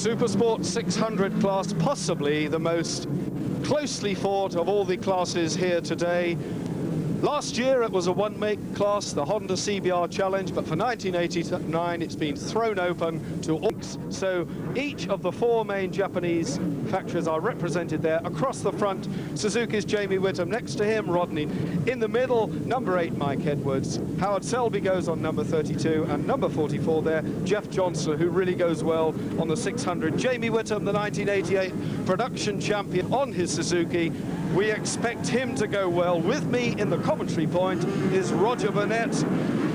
Supersport 600 class, possibly the most closely fought of all the classes here today. Last year it was a one-make class, the Honda CBR Challenge, but for 1989 it's been thrown open to all. So each of the four main Japanese factories are represented there. Across the front, Suzuki's Jamie Whittam, next to him Rodney. In the middle, number 8 Mike Edwards. Howard Selby goes on number 32, and number 44 there, Jeff Johnson, who really goes well on the 600. Jamie Whittam, the 1988 production champion on his Suzuki. We expect him to go well. With me in the commentary point is Roger Burnett,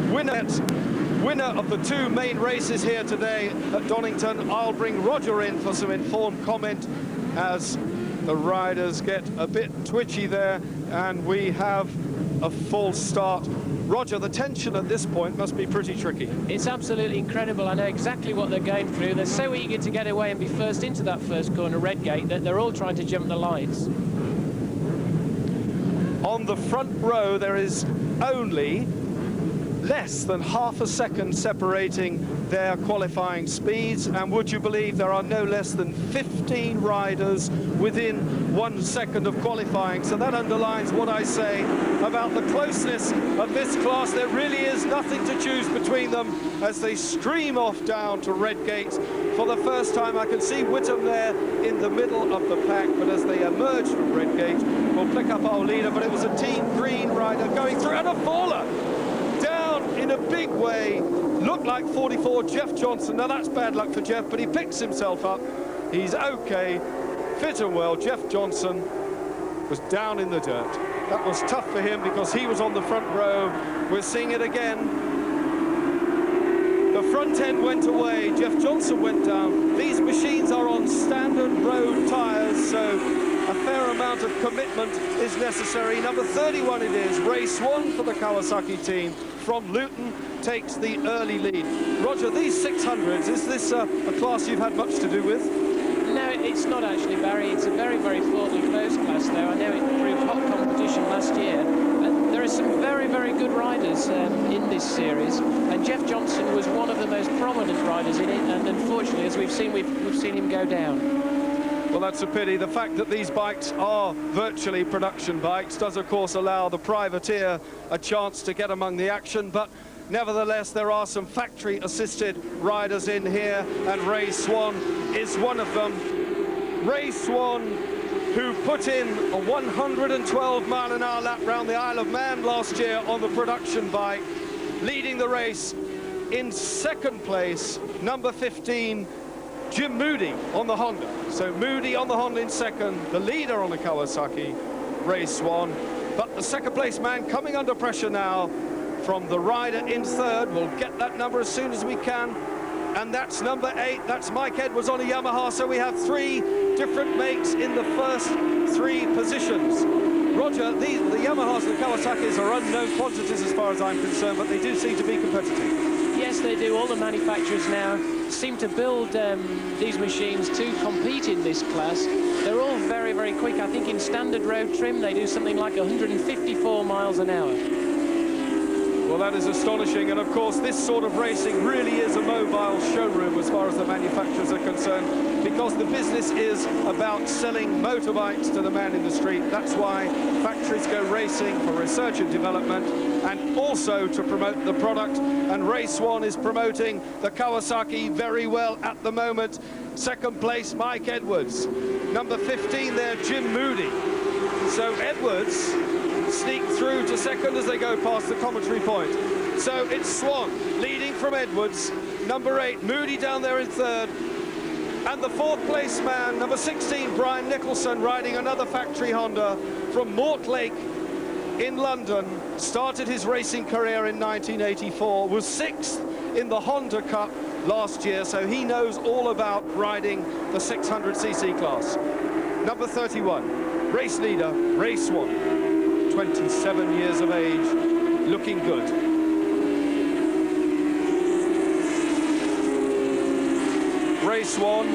winner of the two main races here today at Donington. I'll bring Roger in for some informed comment as the riders get a bit twitchy there, and we have a full start. Roger, the tension at this point must be pretty tricky. It's absolutely incredible. I know exactly what they're going through. They're so eager to get away and be first into that first corner, Redgate, that they're all trying to jump the lines. On the front row, there is only less than half a second separating their qualifying speeds, and would you believe there are no less than 15 riders within 1 second of qualifying. So that underlines what I say about the closeness of this class. There really is nothing to choose between them as they stream off down to Redgate. For the first time, I can see Whittam there in the middle of the pack, but as they emerge from Redgate, we'll pick up our leader. But it was a Team Green rider going through, and a faller down in a big way. Looked like 44, Jeff Johnson. Now that's bad luck for Jeff, but he picks himself up. He's okay, fit and well. Jeff Johnson was down in the dirt. That was tough for him because he was on the front row. We're seeing it again. The front end went away, Jeff Johnson went down. These machines are on standard road tyres, so a fair amount of commitment is necessary. Number 31 it is, race 1 for the Kawasaki team from Luton, takes the early lead. Roger, these 600s, is this a class you've had much to do with? No, it's not actually, Barry. It's a very, very thoughtfully close class, though. I know it proved hot competition last year. There are some very, very good riders in this series, and Jeff Johnson was one of the most prominent riders in it, and unfortunately, as we've seen him go down. Well, that's a pity. The fact that these bikes are virtually production bikes does, of course, allow the privateer a chance to get among the action, but nevertheless, there are some factory-assisted riders in here, and Ray Swan is one of them. Ray Swan, who put in a 112-mile-an-hour lap round the Isle of Man last year on the production bike, leading the race. In second place, number 15, Jim Moody on the Honda. So Moody on the Honda in second, the leader on the Kawasaki, Ray Swan. But the second place man coming under pressure now from the rider in third. We'll get that number as soon as we can. And that's number 8, that's Mike Edwards on a Yamaha. So we have 3 different makes in the first 3 positions. Roger, the Yamahas and the Kawasaki's are unknown quantities as far as I'm concerned, but they do seem to be competitive. Yes, they do. All the manufacturers now seem to build these machines to compete in this class. They're all very, very quick. I think in standard road trim, they do something like 154 miles an hour. Well, that is astonishing, and of course this sort of racing really is a mobile showroom as far as the manufacturers are concerned, because the business is about selling motorbikes to the man in the street. That's why factories go racing, for research and development, and also to promote the product. And Ray Swan is promoting the Kawasaki very well at the moment. Second place, Mike Edwards. Number 15 there, Jim Moody. So Edwards sneak through to second as they go past the commentary point. So it's Swan leading from Edwards, number 8 Moody down there in third, and the fourth place man, number 16 Brian Nicholson, riding another factory Honda from Mortlake in London, started his racing career in 1984, was 6th in the Honda Cup last year, so he knows all about riding the 600cc class. Number 31, race leader Ray Swan, 27 years of age, looking good. Ray Swan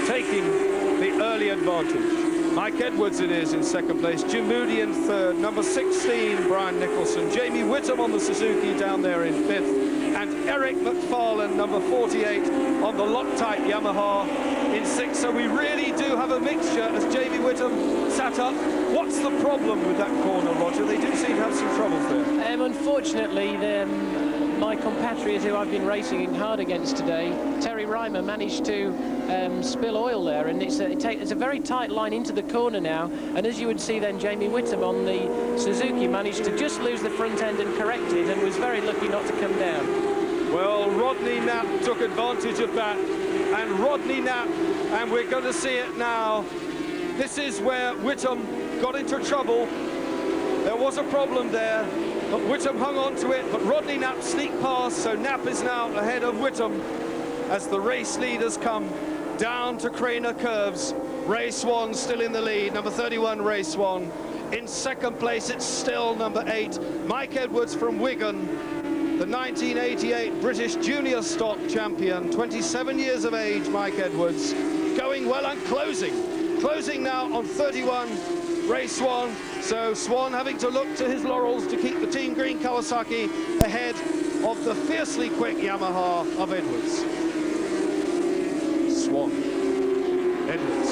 taking the early advantage. Mike Edwards it is in second place, Jim Moody in third, number 16 Brian Nicholson, Jamie Whittam on the Suzuki down there in fifth, and Eric McFarlane, number 48, on the Loctite Yamaha in 6th. So we really do have a mixture as Jamie Whittam sat up. What's the problem with that corner, Roger? They do seem to have some troubles there. Unfortunately, my compatriot who I've been racing hard against today, Terry Reimer, managed to spill oil there, and it's a very tight line into the corner now, and as you would see then, Jamie Whittam on the Suzuki managed to just lose the front end and correct it, and was very lucky not to come down. Well, Rodney Knapp took advantage of that, and Rodney Knapp, and we're going to see it now. This is where Whittam got into trouble. There was a problem there, but Whittam hung on to it, but Rodney Knapp sneaked past, so Knapp is now ahead of Whittam as the race leaders come down to Craner Curves. Ray Swan still in the lead, number 31, Ray Swan. In second place, it's still number 8, Mike Edwards from Wigan, the 1988 British Junior Stock champion, 27 years of age, Mike Edwards, going well and closing now on 31, Ray Swan. So Swan having to look to his laurels to keep the Team Green Kawasaki ahead of the fiercely quick Yamaha of Edwards. Swan, Edwards.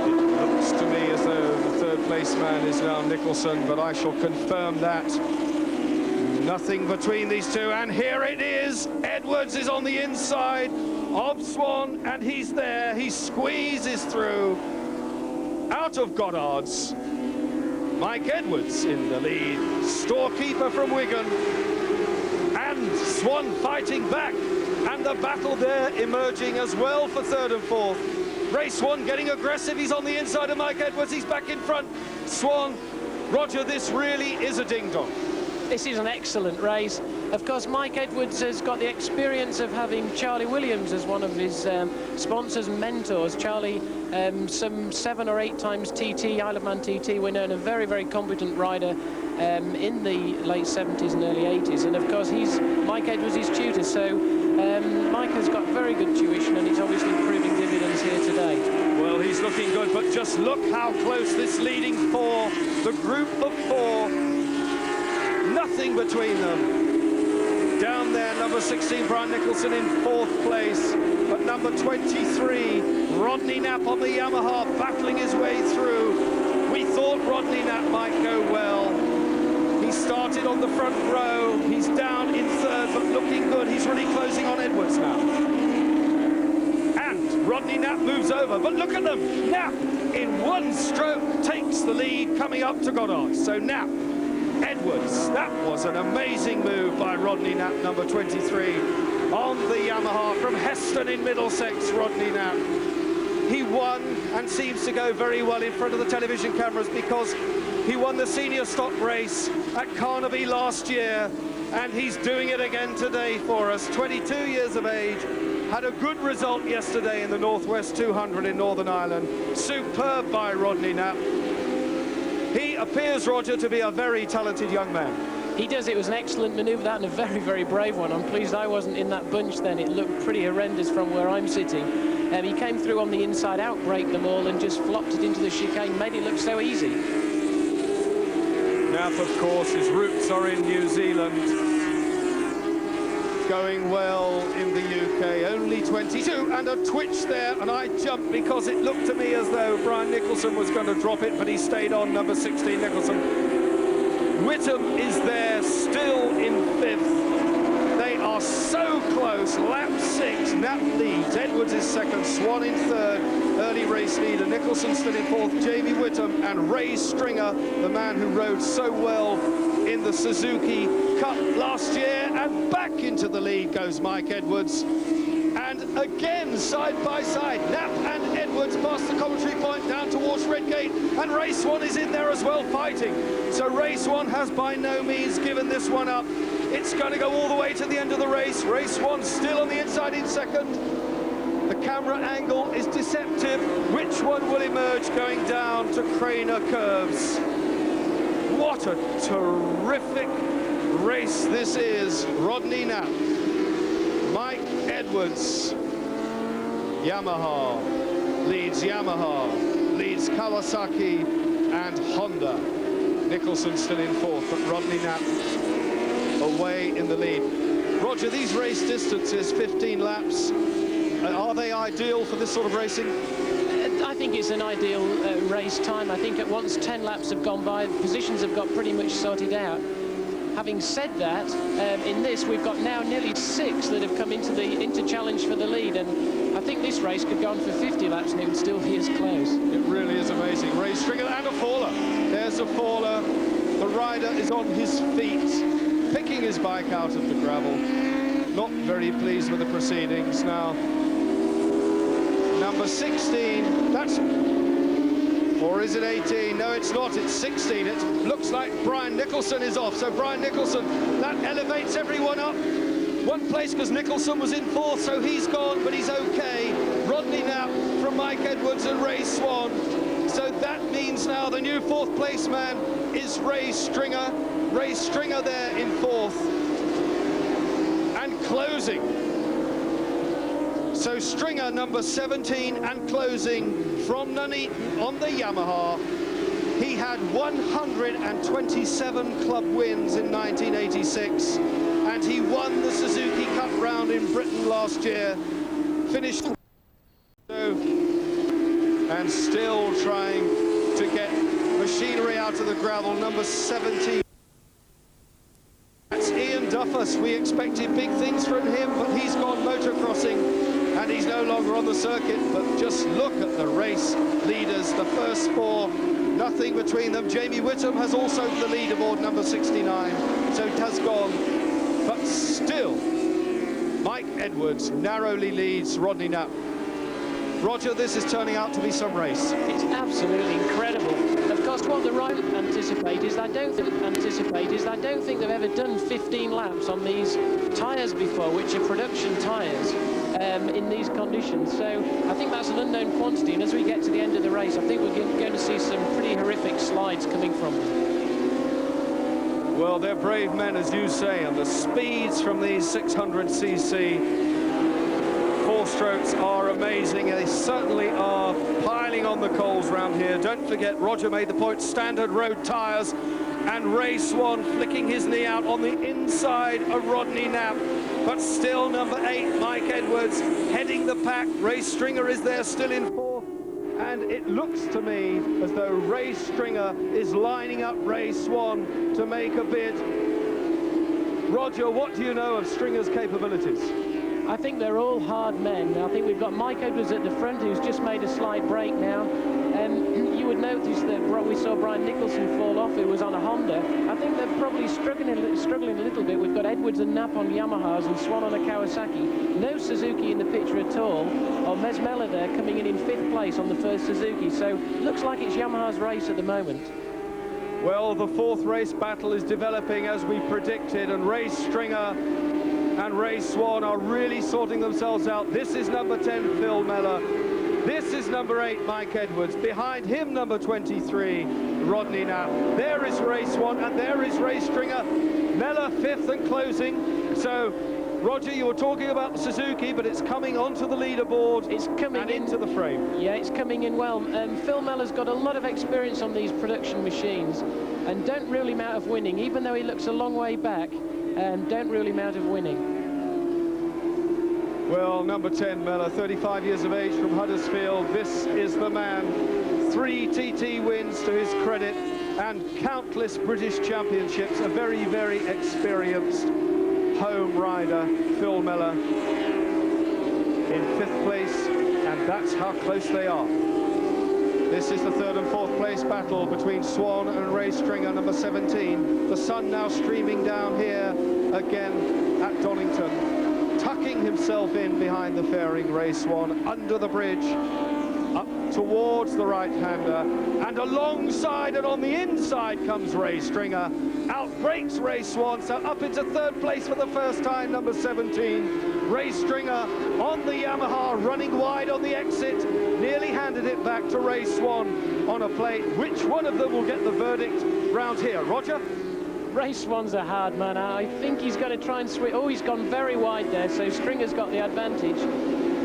It looks to me as though the third place man is now Nicholson, but I shall confirm that. Nothing between these two, and here it is. Edwards is on the inside of Swan, and he's there. He squeezes through out of Goddard's. Mike Edwards in the lead, storekeeper from Wigan, and Swan fighting back, and the battle there emerging as well for third and fourth. Ray Swan getting aggressive. He's on the inside of Mike Edwards. He's back in front. Swan, Roger, this really is a ding-dong. This is an excellent race. Of course, Mike Edwards has got the experience of having Charlie Williams as one of his sponsors and mentors. Charlie, some 7 or 8 times TT, Isle of Man TT winner, and a very, very competent rider in the late 70s and early 80s. And of course, Mike Edwards is tutor, so Mike has got very good tuition, and he's obviously proving dividends here today. Well, he's looking good, but just look how close this leading four, the group of 4, nothing between them. Down there, number 16, Brian Nicholson in 4th place, but number 23, Rodney Knapp on the Yamaha, battling his way through. We thought Rodney Knapp might go well. He started on the front row, he's down in 3rd, but looking good. He's really closing on Edwards now. And Rodney Knapp moves over, but look at them. Knapp, in one stroke, takes the lead coming up to Goddard. So Knapp, Edwards, that was an amazing move by Rodney Knapp, number 23, on the Yamaha from Heston in Middlesex. Rodney Knapp, he won and seems to go very well in front of the television cameras, because he won the senior stock race at Carnaby last year, and he's doing it again today for us. 22 years of age, had a good result yesterday in the Northwest 200 in Northern Ireland. Superb by Rodney Knapp. He appears, Roger, to be a very talented young man. He does. It was an excellent manoeuvre, that, and a very, very brave one. I'm pleased I wasn't in that bunch then. It looked pretty horrendous from where I'm sitting. He came through on the inside out, braked them all, and just flopped it into the chicane, made it look so easy. Knapp, of course, his roots are in New Zealand. Going well in the UK, only 22, and a twitch there, and I jumped because it looked to me as though Brian Nicholson was going to drop it, but he stayed on, number 16, Nicholson. Whittam is there, still in 5th. They are so close, lap 6, Knapp leads, Edwards is 2nd, Swan in 3rd, early race leader, Nicholson still in 4th, Jamie Whittam, and Ray Stringer, the man who rode so well in the Suzuki Cup last year, and back into the lead goes Mike Edwards. And again, side by side, Knapp and Edwards past the commentary point down towards Redgate, and Ray Swan is in there as well, fighting. So Ray Swan has by no means given this one up. It's going to go all the way to the end of the race. Ray Swan still on the inside in 2nd. The camera angle is deceptive. Which one will emerge going down to Craner Curves? What a terrific race this is. Rodney Knapp, Mike Edwards, Yamaha, leads Kawasaki and Honda. Nicholson still in fourth, but Rodney Knapp away in the lead. Roger, these race distances, 15 laps, are they ideal for this sort of racing? I think it's an ideal race time. I think at once 10 laps have gone by, positions have got pretty much sorted out. Having said that, in this we've got now nearly 6 that have come into challenge for the lead, and I think this race could go on for 50 laps and it would still be as close. It really is amazing. Ray Stringer and a faller. There's a faller. The rider is on his feet, picking his bike out of the gravel. Not very pleased with the proceedings now. Number 16, that's, or is it 18? No, it's not, it's 16. It looks like Brian Nicholson is off. So Brian Nicholson, that elevates everyone up one place because Nicholson was in fourth, so he's gone, but he's okay. Rodney Knapp from Mike Edwards and Ray Swan. So that means now the new fourth place man is Ray Stringer. Ray Stringer there in fourth. And closing. So Stringer, number 17, and closing from Nuneaton on the Yamaha. He had 127 club wins in 1986, and he won the Suzuki Cup round in Britain last year. Finished and still trying to get machinery out of the gravel, number 17. That's Ian Duffus. We expected big things from him, but he's gone motocrossing. And he's no longer on the circuit, but just look at the race leaders, the first 4, nothing between them. Jamie Whittam has also the leaderboard, number 69, so it has gone. But still, Mike Edwards narrowly leads Rodney Knapp. Roger, this is turning out to be some race. It's absolutely incredible. Of course, what the right anticipate is I don't think they've ever done 15 laps on these tyres before, which are production tyres. In these conditions, so I think that's an unknown quantity, and as we get to the end of the race I think we're going to see some pretty horrific slides coming from them. Well, they're brave men, as you say, and the speeds from these 600cc 4-strokes are amazing. They certainly are piling on the coals round here. Don't forget, Roger made the point, standard road tyres, and Ray Swan flicking his knee out on the inside of Rodney Knapp. But still, number 8, Mike Edwards, heading the pack. Ray Stringer is there still in fourth. And it looks to me as though Ray Stringer is lining up Ray Swan to make a bid. Roger, what do you know of Stringer's capabilities? I think they're all hard men. I think we've got Mike Edwards at the front, who's just made a slight break now. You would notice that we saw Brian Nicholson fall off, who was on a Honda. I think they're probably struggling a little bit. We've got Edwards and Knapp on Yamahas and Swan on a Kawasaki. No Suzuki in the picture at all. Or Mesmella there coming in 5th place on the first Suzuki. So looks like it's Yamaha's race at the moment. Well, the 4th race battle is developing as we predicted, and Ray Stringer and Ray Swan are really sorting themselves out. This is number 10, Phil Mellor. This is number 8, Mike Edwards. Behind him, number 23, Rodney Knapp. There is Ray Swan, and there is Ray Stringer. Mellor 5th and closing. So, Roger, you were talking about the Suzuki, but it's coming onto the leaderboard. It's coming into the frame. Yeah, it's coming in well. Phil Mellor's got a lot of experience on these production machines, and don't rule him out of winning, even though he looks a long way back. Don't rule him out of winning. Well, number 10, Mellor, 35 years of age from Huddersfield. This is the man. 3 TT wins to his credit and countless British championships. A very, very experienced home rider, Phil Mellor, in 5th place, and that's how close they are. This is the 3rd and 4th place battle between Swan and Ray Stringer, number 17. The sun now streaming down here again at Donington. Tucking himself in behind the fairing, Ray Swan, under the bridge, up towards the right-hander, and alongside and on the inside comes Ray Stringer. Out breaks Ray Swan, so up into 3rd place for the first time, number 17. Ray Stringer on the Yamaha, running wide on the exit, nearly handed it back to Ray Swan on a plate. Which one of them will get the verdict round here? Roger? Ray Swan's a hard man. I think he's going to try and switch. Oh, he's gone very wide there, so Stringer's got the advantage.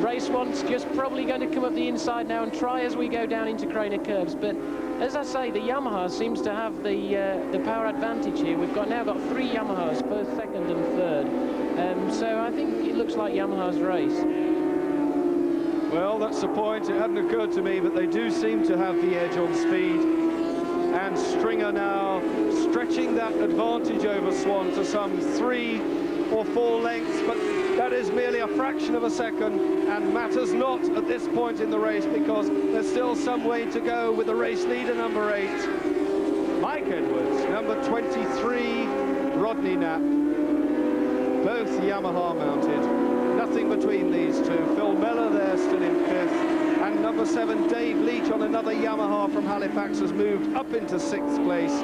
Race One's just probably going to come up the inside now and try as we go down into Craner curves. But as I say, the Yamaha seems to have the power advantage here. We've now got 3 Yamahas, first, second and third. So I think it looks like Yamaha's race. Well, that's the point. It hadn't occurred to me, but they do seem to have the edge on speed. And Stringer now stretching that advantage over Swan to some 3 or 4 lengths, but that is merely a fraction of a second and matters not at this point in the race because there's still some way to go with the race leader, number 8, Mike Edwards, number 23, Rodney Knapp, both Yamaha mounted, nothing between these two. Phil Mellor there still in 5th. And number 7, Dave Leach on another Yamaha from Halifax has moved up into 6th place.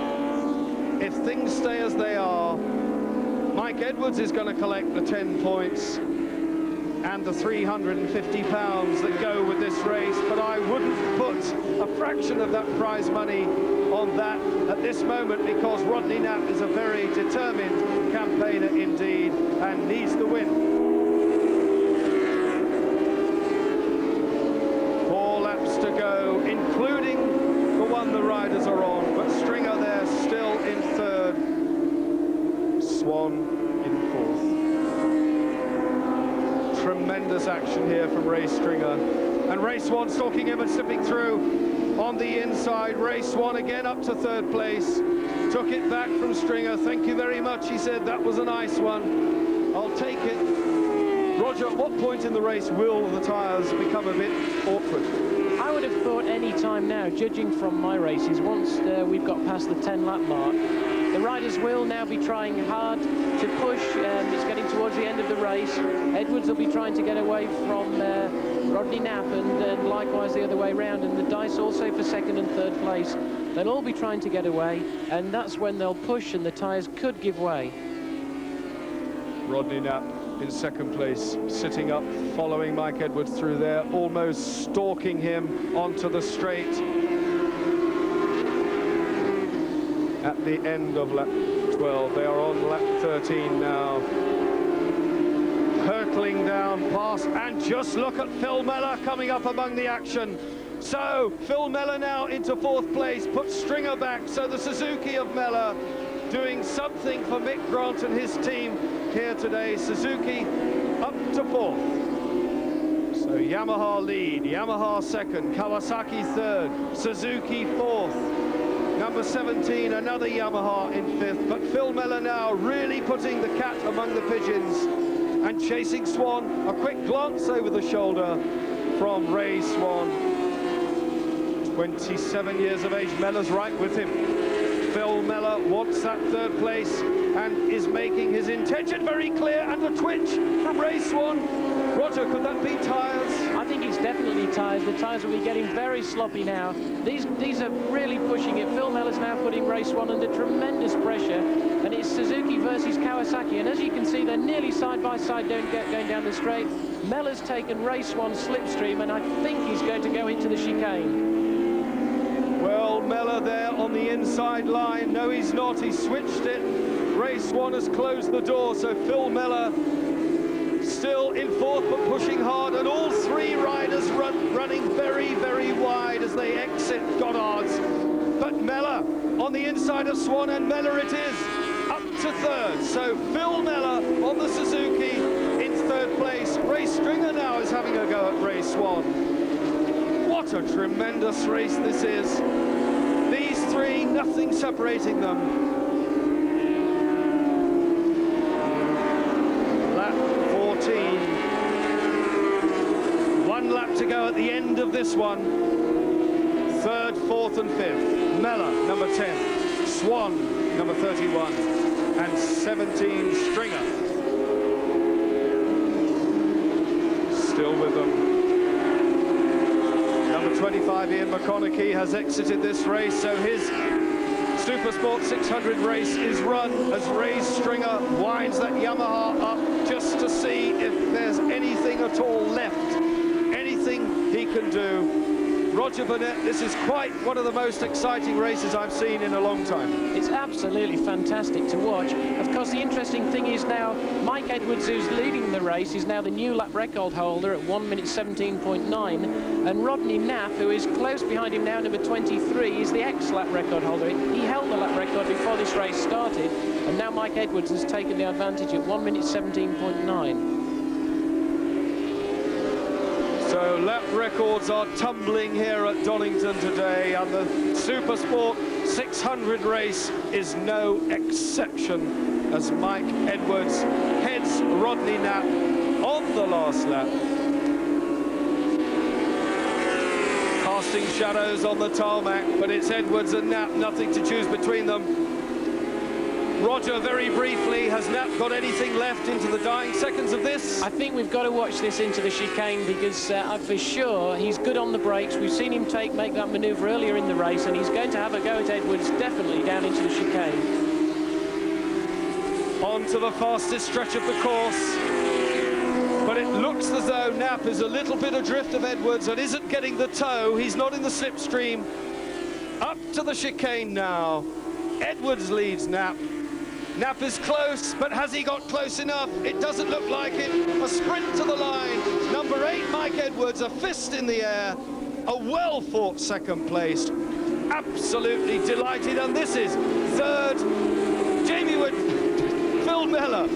If things stay as they are, Mike Edwards is going to collect the 10 points and the £350 that go with this race, but I wouldn't put a fraction of that prize money on that at this moment because Rodney Knapp is a very determined campaigner indeed and needs the win. To go, including the one the riders are on, but Stringer there still in 3rd, Swan in 4th. Tremendous action here from Ray Stringer, and Race 1 stalking him and slipping through on the inside. Race 1 again up to 3rd place, took it back from Stringer. Thank you very much, he said, that was a nice one, I'll take it. Roger, at what point in the race will the tyres become a bit awkward? I would have thought any time now, judging from my races, once we've got past the 10-lap mark, the riders will now be trying hard to push. It's getting towards the end of the race. Edwards will be trying to get away from Rodney Knapp, and likewise the other way round. And the dice also for 2nd and 3rd place. They'll all be trying to get away, and that's when they'll push and the tyres could give way. Rodney Knapp in 2nd place, sitting up, following Mike Edwards through there, almost stalking him onto the straight at the end of lap 12. They are on lap 13 now, hurtling down past, and just look at Phil Mellor coming up among the action. So Phil Mellor now into 4th place, puts Stringer back, so the Suzuki of Mellor doing something for Mick Grant and his team here today. Suzuki up to 4th. So Yamaha lead, Yamaha 2nd, Kawasaki 3rd, Suzuki 4th. Number 17, another Yamaha in 5th. But Phil Mellor now really putting the cat among the pigeons and chasing Swan. A quick glance over the shoulder from Ray Swan. 27 years of age, Mellor's right with him. Phil Mellor wants that 3rd place and is making his intention very clear, and a twitch from Ray Swan. Roger, could that be tyres? I think it's definitely tyres. The tyres will be getting very sloppy now. These are really pushing it. Phil Mellor's now putting Ray Swan under tremendous pressure, and it's Suzuki versus Kawasaki, and as you can see, they're nearly side by side going down the straight. Mellor's taken Ray Swan's slipstream, and I think he's going to go into the chicane. Well, Mellor there on the inside line. No, he's not. He switched it. Ray Swan has closed the door, so Phil Mellor still in 4th, but pushing hard, and all 3 riders running very, very wide as they exit Goddard's. But Mellor on the inside of Swan, and Mellor it is, up to 3rd. So Phil Mellor on the Suzuki in 3rd place. Ray Stringer now is having a go at Ray Swan. What a tremendous race this is. These 3, nothing separating them. Lap 14. 1 lap to go at the end of this one. 3rd, 4th and 5th. Mellor, number 10. Swan, number 31. And 17, Stringer. Still with them. 25, Ian McConaughey, has exited this race, so his Supersport 600 race is run as Ray Stringer winds that Yamaha up just to see if there's anything at all left, anything he can do. Roger Burnett, this is quite one of the most exciting races I've seen in a long time. It's absolutely fantastic to watch. Of course, the interesting thing is now Mike Edwards, who's leading the race, is now the new lap record holder at 1 minute 17.9, and Rodney Knapp, who is close behind him now, number 23, is the ex-lap record holder. He held the lap record before this race started, and now Mike Edwards has taken the advantage at 1 minute 17.9. So lap records are tumbling here at Donington today, and the Supersport 600 race is no exception as Mike Edwards heads Rodney Knapp on the last lap. Casting shadows on the tarmac, but it's Edwards and Knapp, nothing to choose between them. Roger, very briefly, has Knapp got anything left into the dying seconds of this? I think we've got to watch this into the chicane, because for sure he's good on the brakes. We've seen him make that manoeuvre earlier in the race, and he's going to have a go at Edwards definitely down into the chicane. On to the fastest stretch of the course, but it looks as though Knapp is a little bit adrift of Edwards and isn't getting the tow. He's not in the slipstream. Up to the chicane now. Edwards leads Knapp. Knapp is close, but has he got close enough? It doesn't look like it. A sprint to the line. Number 8, Mike Edwards, a fist in the air. A well-fought second place. Absolutely delighted. And this is third. Jamie Wood, Phil Miller,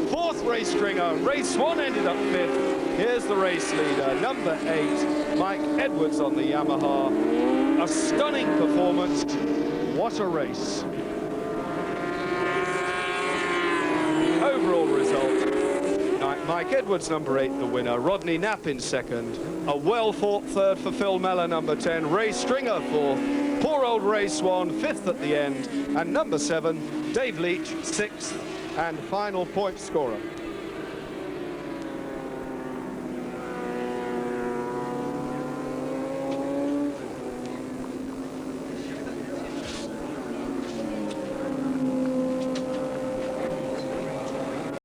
fourth race stringer. Race 1 ended up 5th. Here's the race leader, number 8, Mike Edwards on the Yamaha. A stunning performance. What a race. Overall result, Mike Edwards, number 8, the winner. Rodney Knapp in second. A well-fought third for Phil Mellor, number 10. Ray Stringer, 4th. Poor old Race 1, 5th at the end. And number 7, Dave Leach, 6th. And final point scorer.